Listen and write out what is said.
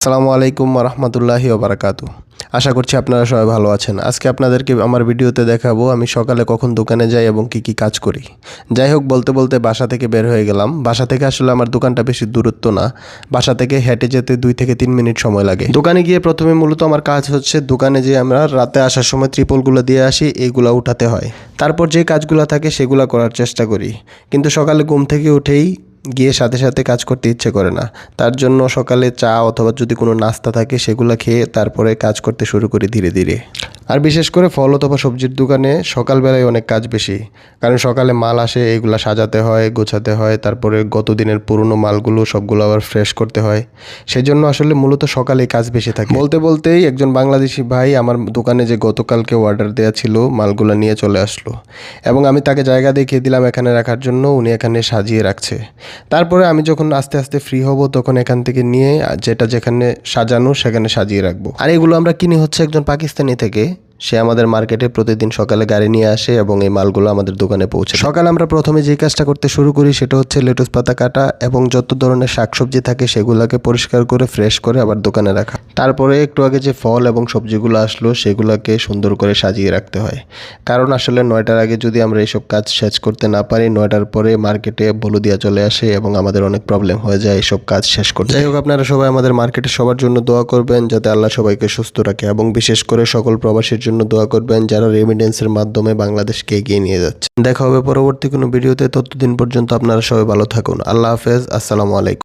আসসালামু আলাইকুম রহমতুল্লাহি ওবারাকাতু। আশা করছি আপনারা সবাই ভালো আছেন। আজকে আপনাদেরকে আমার ভিডিওতে দেখাবো আমি সকালে কখন দোকানে যাই এবং কি কাজ করি। যাই হোক, বলতে বলতে বাসা থেকে বের হয়ে গেলাম। বাসা থেকে আসলে আমার দোকানটা বেশি দূরত্ব না, বাসা থেকে হেঁটে যেতে 2 থেকে 3 মিনিট সময় লাগে। দোকানে গিয়ে প্রথমে মূলত আমার কাজ হচ্ছে দোকানে যে আমরা রাতে আসার সময় ত্রিপলগুলো দিয়ে আসি, এইগুলো উঠাতে হয়। তারপর যে কাজগুলো থাকে সেগুলো করার চেষ্টা করি, কিন্তু সকালে ঘুম থেকে উঠেই গিয়ে সাথে সাথে কাজ করতে ইচ্ছে করে না। তার জন্য সকালে চা অথবা যদি কোনো নাস্তা থাকে সেগুলো খেয়ে তারপরে কাজ করতে শুরু করি ধীরে ধীরে। আর বিশেষ করে ফল অথবা সবজির দোকানে সকালবেলায় অনেক কাজ বেশি, কারণ সকালে মাল আসে, এগুলো সাজাতে হয়, গোছাতে হয়, তারপরে গত দিনের পুরনো মালগুলো সবগুলো আবার ফ্রেশ করতে হয়। সেজন্য আসলে মূলত সকালেই কাজ বেশি থাকে। বলতে বলতেই একজন বাংলাদেশি ভাই আমার দোকানে যে গতকালকে অর্ডার দেওয়া ছিল মালগুলো নিয়ে চলে আসলো, এবং আমি তাকে জায়গা দেখিয়ে দিলাম এখানে রাখার জন্য। উনি এখানে সাজিয়ে রাখছে। তারপরে আমি যখন আস্তে আস্তে ফ্রি হব তখন এখান থেকে নিয়ে যেটা যেখানে সাজানো সেখানে সাজিয়ে রাখবো। আর এগুলো আমরা কিনি হচ্ছে একজন পাকিস্তানি থেকে। সে আমাদের মার্কেটে প্রতিদিন সকালে গাড়ি নিয়ে আসে এবং এই মালগুলো আমাদের দোকানে পৌঁছে। সকালে আমরা প্রথমে যে কাজটা করতে শুরু করি সেটা হচ্ছে লেটুস পাতা কাটা এবং যত ধরনের শাকসবজি থাকে সেগুলোকে পরিষ্কার করে ফ্রেশ করে আবার দোকানে রাখা। তারপরে একটু আগে যে ফল এবং সবজিগুলো আসলো সেগুলোকে সুন্দর করে সাজিয়ে রাখতে হয়, কারণ আসলে 9টার আগে যদি আমরা এইসব কাজ শেষ করতে না পারি, 9টার পরে মার্কেটে বলদিয়া চলে আসে এবং আমাদের অনেক প্রবলেম হয়ে যায় এইসব কাজ শেষ করতে। যাই হোক, আপনারা সবাই আমাদের মার্কেটে সবার জন্য দোয়া করবেন যাতে আল্লাহ সবাইকে সুস্থ রাখে, এবং বিশেষ করে সকল প্রবাসীর জন্য দোয়া করবেন যারা রেমিটেন্সের মাধ্যমে বাংলাদেশকে এগিয়ে নিয়ে যাচ্ছে। দেখা হবে পরবর্তী কোনো ভিডিওতে। ততদিন পর্যন্ত আপনারা সবাই ভালো থাকুন। আল্লাহ হাফেজ। আসসালামু আলাইকুম।